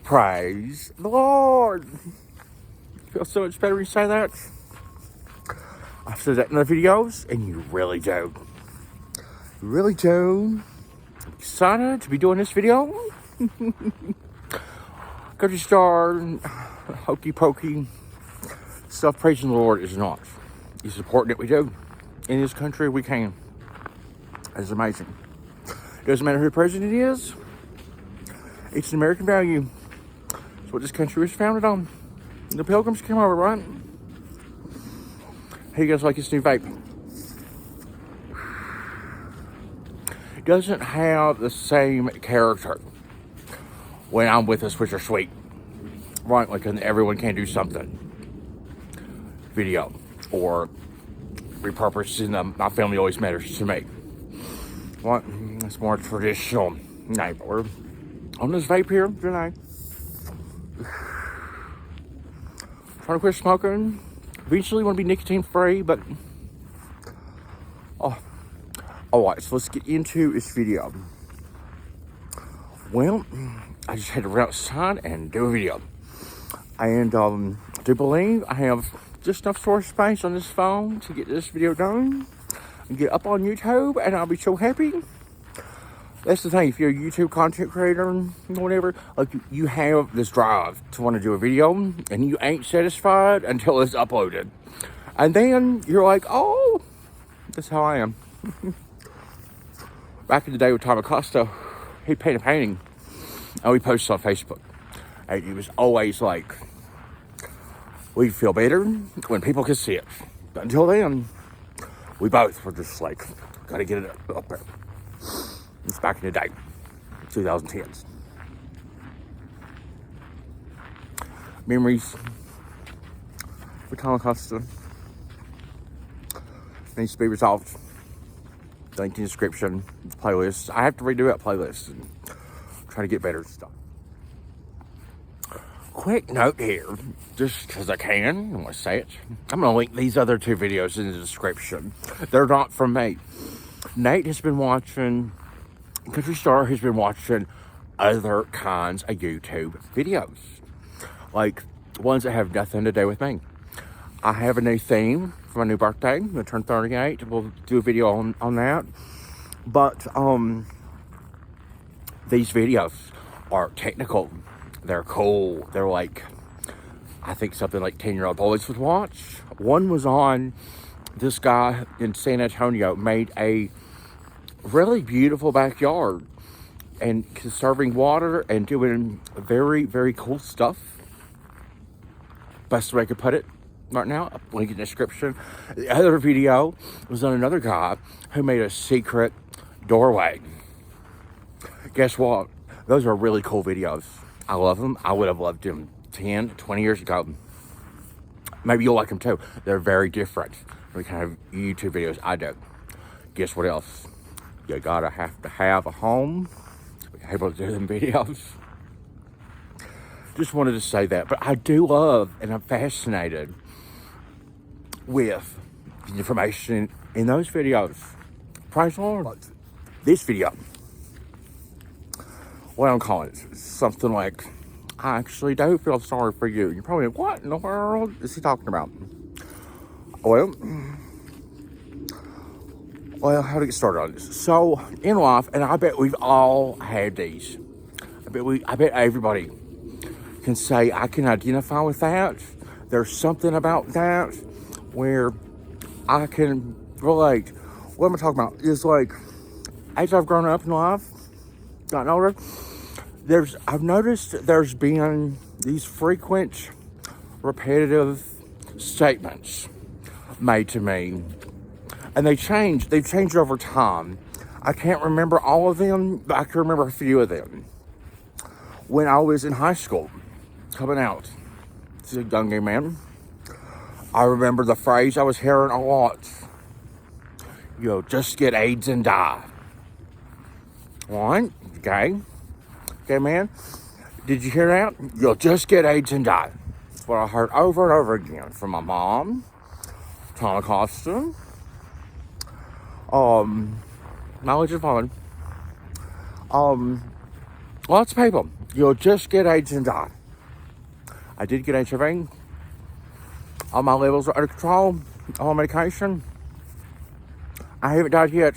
Praise the Lord. Feel so much better when you say that. I've said that in other videos, and you really do. You really do. I'm excited to be doing this video. Country star, hokey pokey stuff. Praising the Lord is not. It's important that we do. In this country, we can. It's amazing. Doesn't matter who the president is. It's an American value. It's what this country was founded on. The Pilgrims came over, right? How you guys like this new vape? It doesn't have the same character when I'm with us, which are sweet. Right, like everyone can do something. Video. Or repurposing My Family Always Matters to Me. What? It's more traditional. Night. We're on this vape here tonight. Trying to quit smoking. Eventually want to be nicotine free, but alright, so let's get into this video. Well, I just had to run outside and do a video. And I do believe I have just enough storage space on this phone to get this video done and get up on YouTube, and I'll be so happy. That's the thing, if you're a YouTube content creator or whatever, like you have this drive to want to do a video and you ain't satisfied until it's uploaded. And then you're like, oh, that's how I am. Back in the day with Tom Acosta, he painted a painting and we posted on Facebook. And he was always like, we feel better when people can see it. But until then, we both were just like, gotta get it up there. It's back in the day, 2010s. Memories with Tom Acosta needs to be resolved. Link in the description, playlist. I have to redo that playlist and try to get better stuff. Quick note here, just because I can, I want to say it. I'm going to link these other two videos in the description. They're not from me. Nate has been watching, Country Star has been watching other kinds of YouTube videos. Like ones that have nothing to do with me. I have a new theme for my new birthday. I'm going to turn 38. We'll do a video on that. But these videos are technical. They're cool. They're like, I think something like 10-year-old boys would watch. One was on this guy in San Antonio made a really beautiful backyard and conserving water and doing very, very cool stuff. Best way I could put it right now. Link in the description. The other video was on another guy who made a secret doorway. Guess what? Those are really cool videos. I love them. I would have loved them 10, 20 years ago. Maybe you'll like them too. They're very different from the kind of YouTube videos I do. Guess what else? You gotta have to have a home to be able to do them videos. Just wanted to say that. But I do love and I'm fascinated with the information in those videos. Praise the Lord. This video, what I'm calling it, something like, I actually do feel sorry for you. You're probably like, what in the world is he talking about? Well, how to get started on this? So, in life, and I bet we've all had these. I bet everybody can say, I can identify with that. There's something about that where I can relate. What am I talking about? It's like, as I've grown up in life, gotten older, I've noticed there's been these frequent, repetitive statements made to me. And they've changed over time. I can't remember all of them, but I can remember a few of them. When I was in high school, coming out as a young gay man, I remember the phrase I was hearing a lot. You'll just get AIDS and die. What? Okay, man. Did you hear that? You'll just get AIDS and die. That's what I heard over and over again from my mom, Tom Acosta, knowledge of fun. Lots of people, you'll just get AIDS and die. I did get HIV. All my levels are under control. All medication. I haven't died yet.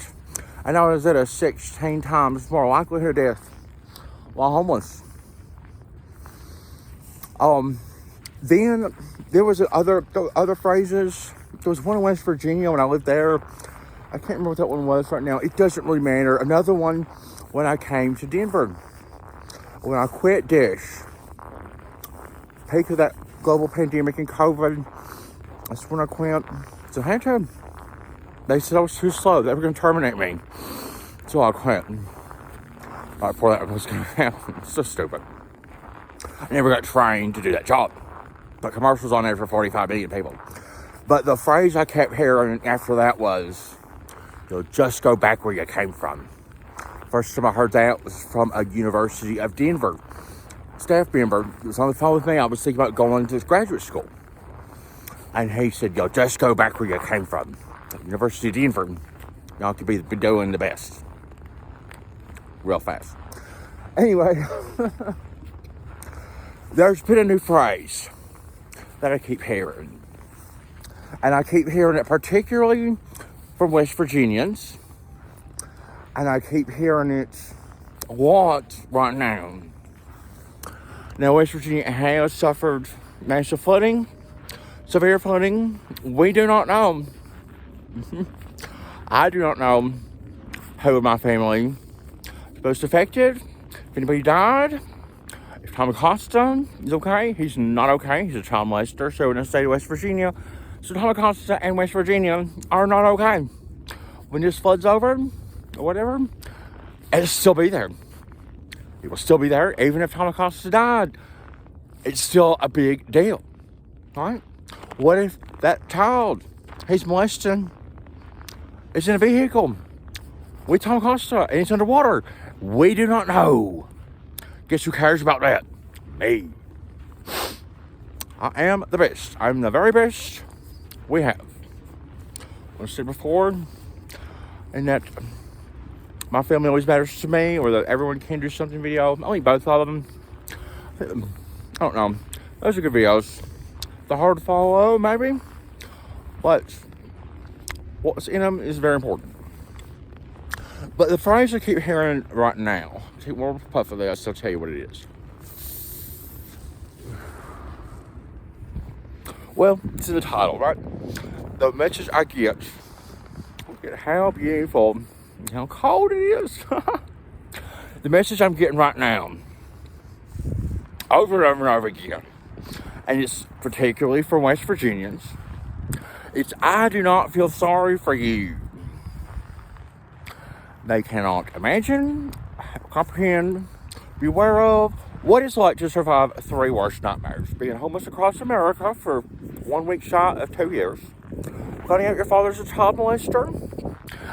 I know I was at a 16 times more likelihood of death while homeless. Then there was other phrases. There was one in West Virginia when I lived there. I can't remember what that one was right now. It doesn't really matter. Another one when I came to Denver. When I quit Dish. Peak of that global pandemic and COVID. That's when I quit. So I had to. They said I was too slow. They were going to terminate me. So I quit. Right before that was going to happen. So stupid. I never got trained to do that job. But commercials on there for 45 million people. But the phrase I kept hearing after that was, you'll just go back where you came from. First time I heard that was from a University of Denver staff member. He was on the phone with me. I was thinking about going to graduate school. And he said, you'll just go back where you came from. University of Denver, y'all could be doing the best. Real fast. Anyway, there's been a new phrase that I keep hearing. And I keep hearing it particularly from West Virginians. And I keep hearing it a lot right now. Now, West Virginia has suffered massive flooding, severe flooding. We do not know. I do not know who in my family is most affected. If anybody died. If Tom Acosta is okay, he's not okay. He's a child molester, so in the state of West Virginia. So Tom Acosta and West Virginia are not okay. When this flood's over, or whatever, it'll still be there. It will still be there, even if Tom Acosta died. It's still a big deal, right? What if that child he's molesting is in a vehicle with Tom Acosta and it's underwater? We do not know. Guess who cares about that? Me. I am the best. I'm the very best we have. I said before, and that my family always matters to me, or that everyone can do something video. I like both of them. I don't know. Those are good videos. They're hard to follow, maybe, but what's in them is very important. But the phrase I keep hearing right now, take more puff of this, I'll tell you what it is. Well, it's in the title, right? The message I get, look at how beautiful and how cold it is. The message I'm getting right now, over and over and over again, and it's particularly from West Virginians, it's, I do not feel sorry for you. They cannot imagine, comprehend, be aware of what it's like to survive 3 worst nightmares. Being homeless across America for 1 week shy of 2 years. Finding out your father's a child molester.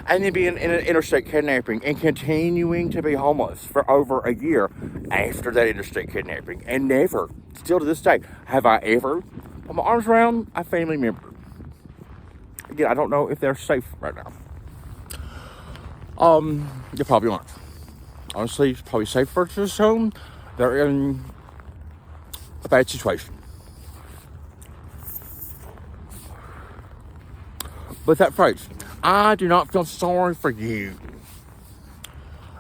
And then being in an interstate kidnapping and continuing to be homeless for over a year after that interstate kidnapping. And never, still to this day, have I ever put my arms around a family member. Again, I don't know if they're safe right now. They probably aren't. Honestly, it's probably safer to assume they're in a bad situation. But that phrase, I do not feel sorry for you.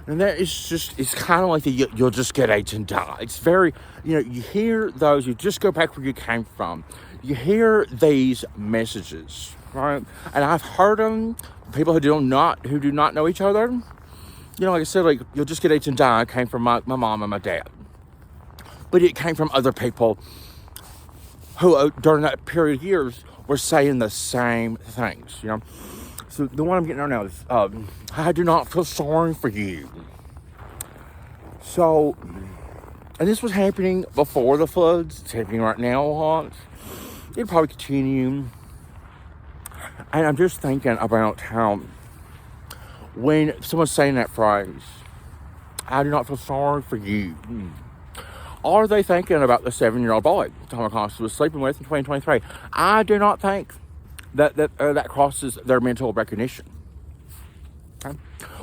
And that is just, it's kind of like you'll just get AIDS and die. It's very, you hear those, you just go back where you came from. You hear these messages, right? And I've heard them, people who do not know each other. Like I said, like, you'll just get AIDS and die. It came from my mom and my dad. But it came from other people who, during that period of years, were saying the same things, So the one I'm getting right now is, I do not feel sorry for you. So, and this was happening before the floods. It's happening right now a lot. It'll probably continue. And I'm just thinking about how when someone's saying that phrase, I do not feel sorry for you. Are they thinking about the 7-year-old boy Tom Acosta was sleeping with in 2023? I do not think that crosses their mental recognition. Okay?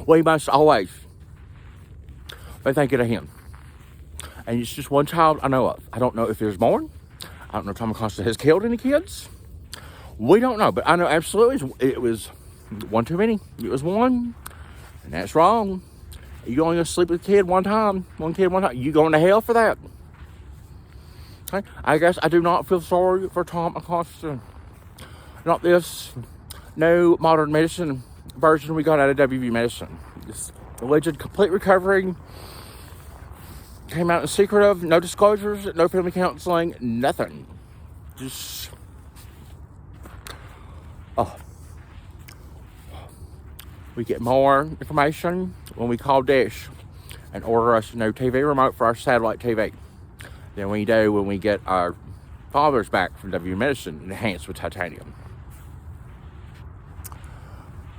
We must always be thinking of him. And it's just one child I know of. I don't know if there's more. I don't know if Tom Acosta has killed any kids. We don't know, but I know absolutely it was one too many. It was one, and that's wrong. You only gonna sleep with a kid one time. You going to hell for that. Okay? I guess I do not feel sorry for Tom Acosta. Not this no modern medicine version we got out of WV Medicine. This alleged complete recovery came out in secret of, no disclosures, no family counseling, nothing. Just, we get more information when we call Dish and order us a new TV remote for our satellite TV than we do when we get our fathers back from WV Medicine enhanced with titanium.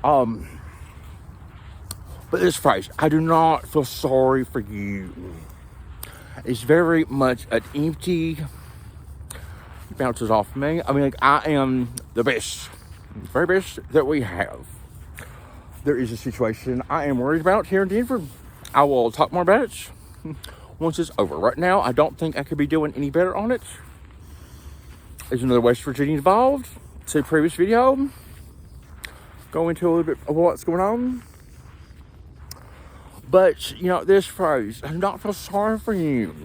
But this phrase, I do not feel sorry for you, is very much an empty, bounces off me. I mean, like, I am the best, very best that we have. There is a situation I am worried about here in Denver. I will talk more about it once it's over. Right now, I don't think I could be doing any better on it. There's another West Virginia involved. See previous video. Go into a little bit of what's going on. But, you know, this phrase, I do not feel sorry for you.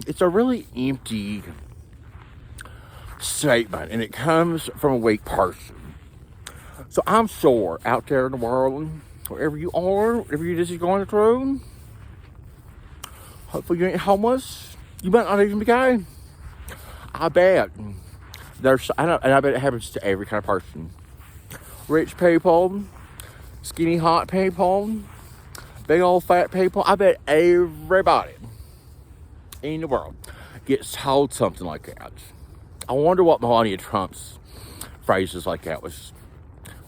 It's a really empty statement, and it comes from a weak person. So I'm sure out there in the world, wherever you are, whatever it is you're going through, hopefully you ain't homeless. You might not even be gay. I bet and I bet it happens to every kind of person. Rich people, skinny hot people, big old fat people. I bet everybody in the world gets told something like that. I wonder what Melania Trump's phrases like that was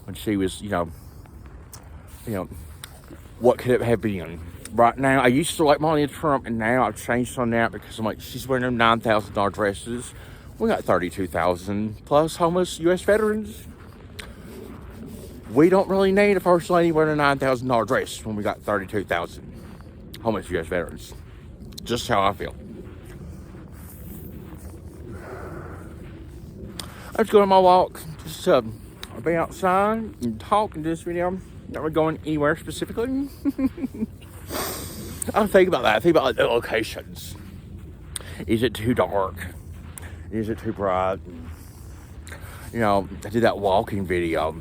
when she was, you know, what could it have been? Right now, I used to like Melania Trump, and now I've changed on that because I'm like, she's wearing them $9,000 dresses. We got 32,000 plus homeless U.S. veterans. We don't really need a first lady wearing a $9,000 dress when we got 32,000 homeless U.S. veterans. Just how I feel. I was going on my walk, just to be outside and talk in this video. Not really going anywhere specifically. I think about that. I think about like the locations. Is it too dark? Is it too bright? You know, I did that walking video.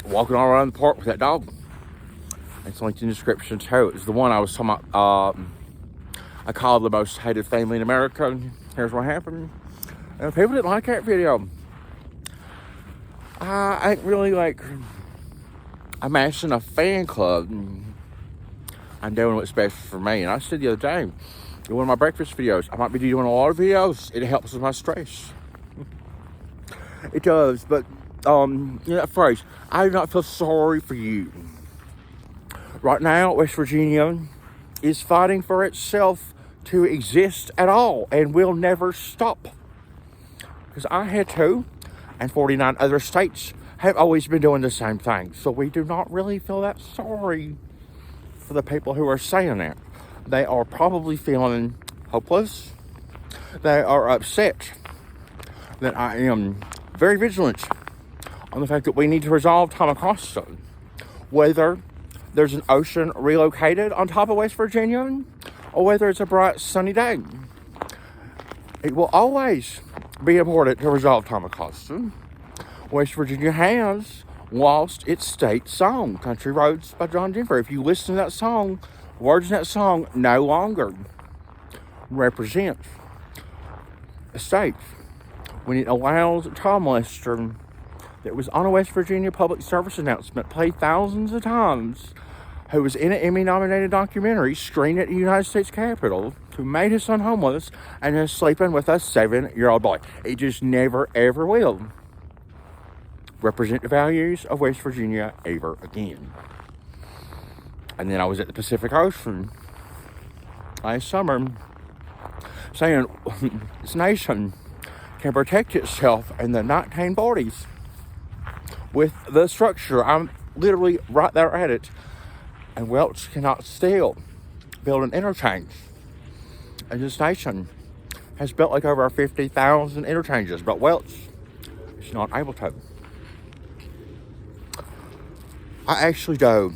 Walking all around the park with that dog. It's linked in the description too. It's the one I was talking about. I called the most hated family in America. Here's what happened. And people didn't like that video. I ain't really like amassing a fan club. I'm doing what's best for me. And I said the other day, in one of my breakfast videos, I might be doing a lot of videos. It helps with my stress. It does, but you know that phrase, I do not feel sorry for you. Right now, West Virginia is fighting for itself to exist at all and will never stop. Because I had to, and 49 other states have always been doing the same thing. So we do not really feel that sorry for the people who are saying that. They are probably feeling hopeless. They are upset that I am very vigilant on the fact that we need to resolve Tom Acosta. Whether there's an ocean relocated on top of West Virginia, or whether it's a bright sunny day. It will always be important to resolve Tom Acosta. West Virginia has lost its state song, Country Roads by John Denver. If you listen to that song, words in that song no longer represent a state. When it allows Tom Lester, that was on a West Virginia public service announcement, played thousands of times, who was in an Emmy-nominated documentary screened at the United States Capitol, who made his son homeless and is sleeping with a 7-year-old boy. It just never, ever will represent the values of West Virginia ever again. And then I was at the Pacific Ocean last summer saying this nation can protect itself in the 1940s with the structure. I'm literally right there at it. And Welch cannot still build an interchange And the station has built like over 50,000 interchanges, but Welch is not able to. I actually do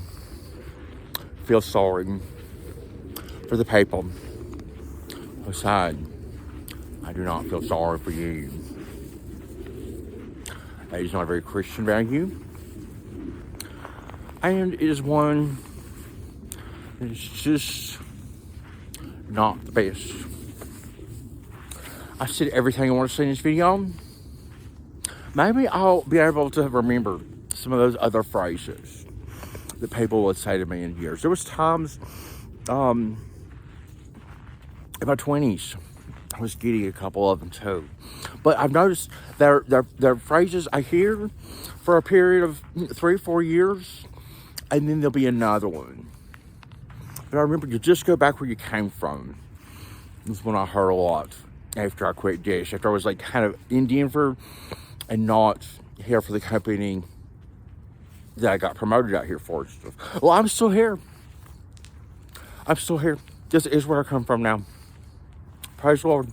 feel sorry for the people who said, I do not feel sorry for you. That is not a very Christian value. And it is one that is just not the best. I said everything I want to say in this video. Maybe I'll be able to remember some of those other phrases that people would say to me in years. There was times in my 20s, I was getting a couple of them too. But I've noticed they're phrases I hear for a period of 3 or 4 years, and then there'll be another one. But I remember, you just go back where you came from. That's when I heard a lot after I quit Dish. After I was like kind of in Denver and not here for the company that I got promoted out here for. Well, I'm still here. I'm still here. This is where I come from now. Praise the Lord.